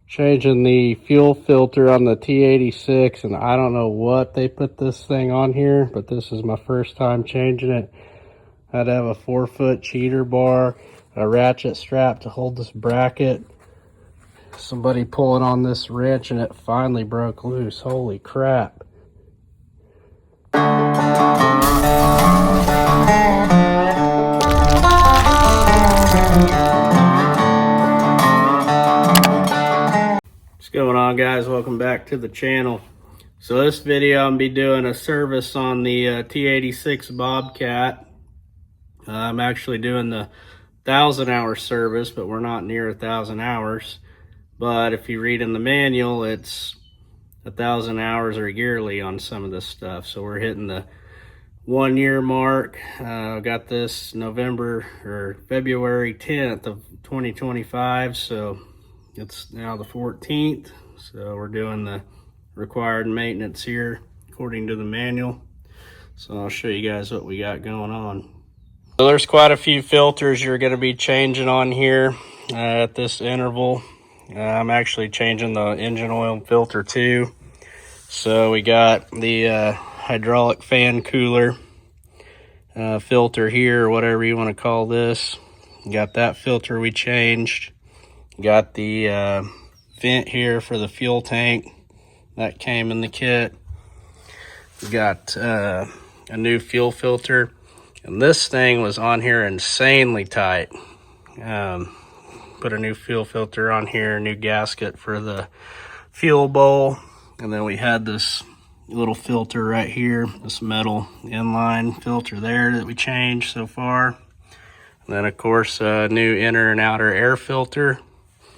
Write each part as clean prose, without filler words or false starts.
Changing the fuel filter on the T86, and I don't know what they put this thing on here, but this is my first time changing it. I had to have a 4-foot cheater bar, a ratchet strap to hold this bracket. Somebody pulling on this wrench and it finally broke loose. Holy crap. What's going on, guys? Welcome back to the channel. So this video I'm gonna be doing a service on the T86 Bobcat. I'm actually doing the 1,000-hour service, but we're not near 1,000 hours. But if you read in the manual, it's 1,000 hours or yearly on some of this stuff. So we're hitting the 1-year mark. Got this February 10th of 2025. So it's now the 14th. So we're doing the required maintenance here according to the manual. So I'll show you guys what we got going on. So there's quite a few filters you're going to be changing on here at this interval. I'm actually changing the engine oil filter too. So we got the hydraulic fan cooler filter here, or whatever you want to call this. Got that filter we changed. Got the vent here for the fuel tank. That came in the kit. We got a new fuel filter. And this thing was on here insanely tight. Put a new fuel filter on here, new gasket for the fuel bowl. And then we had this little filter right here, this metal inline filter there that we changed so far. And then of course, a new inner and outer air filter.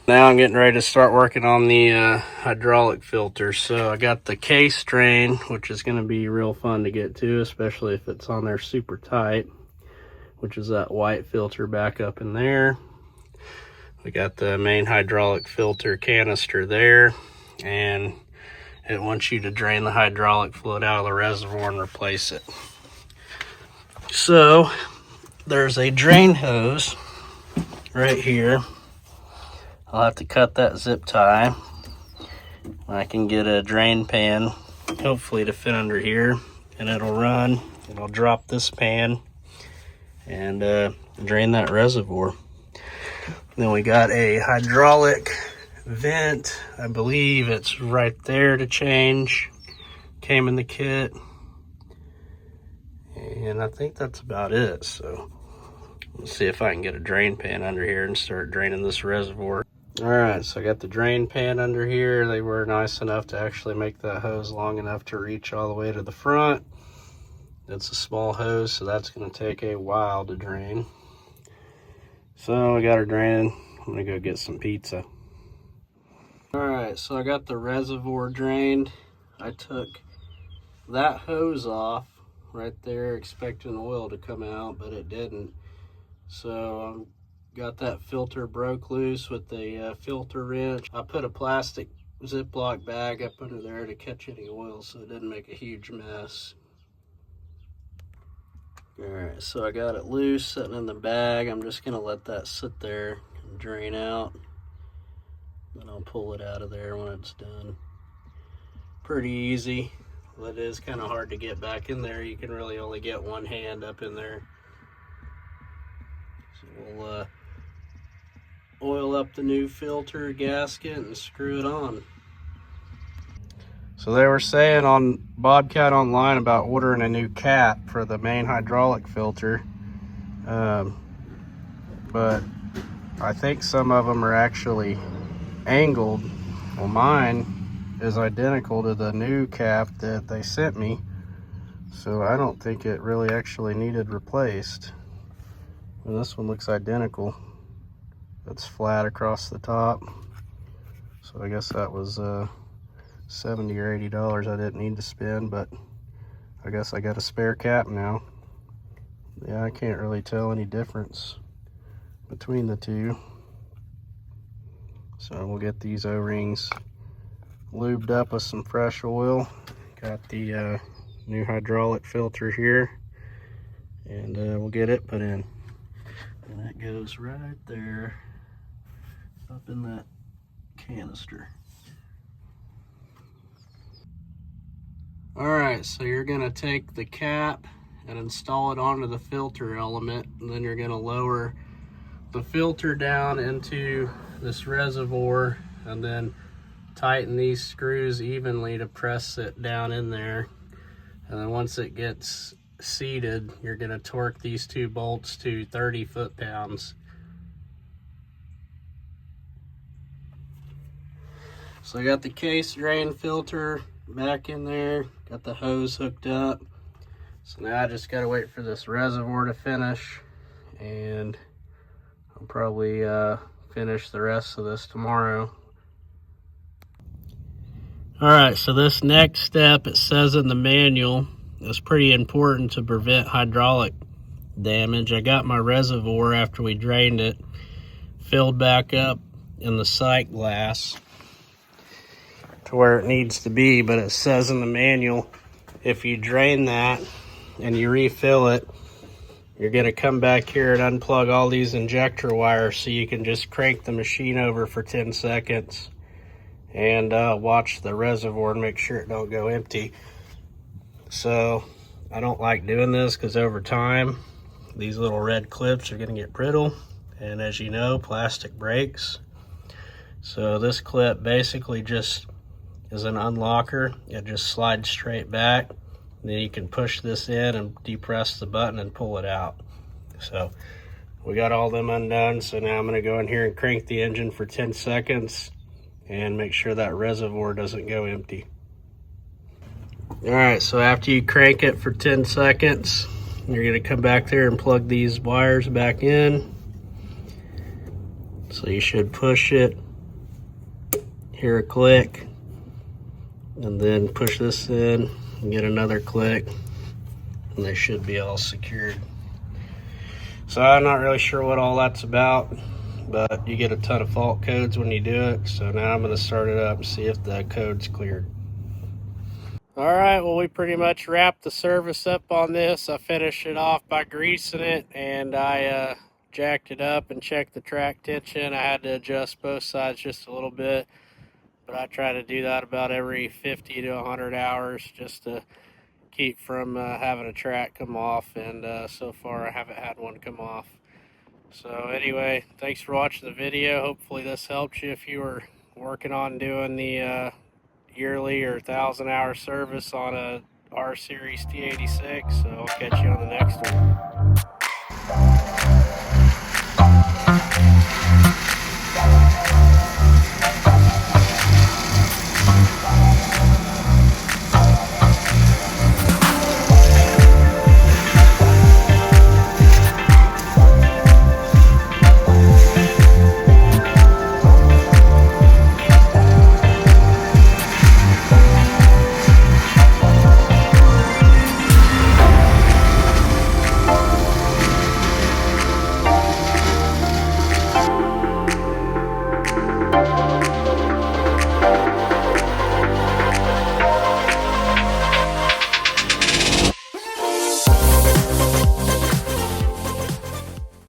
Now I'm getting ready to start working on the hydraulic filter. So I got the case drain, which is going to be real fun to get to, especially if it's on there super tight, which is that white filter back up in there. We got the main hydraulic filter canister there, and it wants you to drain the hydraulic fluid out of the reservoir and replace it. So there's a drain hose right here. I'll have to cut that zip tie. I can get a drain pan, hopefully to fit under here, and it'll run. It'll drop this pan and drain that reservoir. Then we got a hydraulic vent. I believe it's right there to change. Came in the kit. And I think that's about it. So let's see if I can get a drain pan under here and start draining this reservoir. Alright, so I got the drain pan under here. They were nice enough to actually make that hose long enough to reach all the way to the front. It's a small hose, so that's going to take a while to drain. So I got her draining. I'm going to go get some pizza. Alright, so I got the reservoir drained. I took that hose off right there, expecting oil to come out, but it didn't. So got that filter broke loose with the filter wrench. I put a plastic Ziploc bag up under there to catch any oil so it didn't make a huge mess. Alright, so I got it loose, sitting in the bag. I'm just going to let that sit there and drain out. Then I'll pull it out of there when it's done. Pretty easy. Well, it is kind of hard to get back in there. You can really only get one hand up in there. So we'll oil up the new filter gasket and screw it on. So they were saying on Bobcat Online about ordering a new cap for the main hydraulic filter, but I think some of them are actually angled. Well, mine is identical to the new cap that they sent me, so I don't think it really actually needed replaced. And this one looks identical. It's flat across the top, so I guess that was $70 or $80 I didn't need to spend, but I guess I got a spare cap now. Yeah, I can't really tell any difference between the two. So we'll get these O-rings lubed up with some fresh oil. Got the new hydraulic filter here, and we'll get it put in. And that goes right there up in that canister. Alright, so you're going to take the cap and install it onto the filter element, and then you're going to lower the filter down into this reservoir and then tighten these screws evenly to press it down in there. And then once it gets seated, you're going to torque these two bolts to 30 foot-pounds. So I got the case drain filter back in there, got the hose hooked up. So now I just got to wait for this reservoir to finish, and I'll probably finish the rest of this tomorrow. Alright, so this next step, it says in the manual, is pretty important to prevent hydraulic damage. I got my reservoir, after we drained it, filled back up in the sight glass to where it needs to be, but it says in the manual, if you drain that and you refill it, you're going to come back here and unplug all these injector wires so you can just crank the machine over for 10 seconds and watch the reservoir and make sure it don't go empty. So I don't like doing this because over time these little red clips are going to get brittle, and as you know, plastic breaks. So this clip basically just is an unlocker. It just slides straight back, and then you can push this in and depress the button and pull it out. So we got all them undone, so now I'm going to go in here and crank the engine for 10 seconds and make sure that reservoir doesn't go empty. Alright, so after you crank it for 10 seconds, you're going to come back there and plug these wires back in. So you should push it, hear a click, and then push this in and get another click, and they should be all secured. So I'm not really sure what all that's about, but you get a ton of fault codes when you do it. So now I'm going to start it up and see if the code's cleared. Alright, well, we pretty much wrapped the service up on this. I finished it off by greasing it, and I jacked it up and checked the track tension. I had to adjust both sides just a little bit, but I try to do that about every 50 to 100 hours just to keep from having a track come off, and so far I haven't had one come off. So anyway, thanks for watching the video. Hopefully this helps you if you were working on doing the yearly or 1,000-hour service on a R Series T86. So I'll catch you on the next one.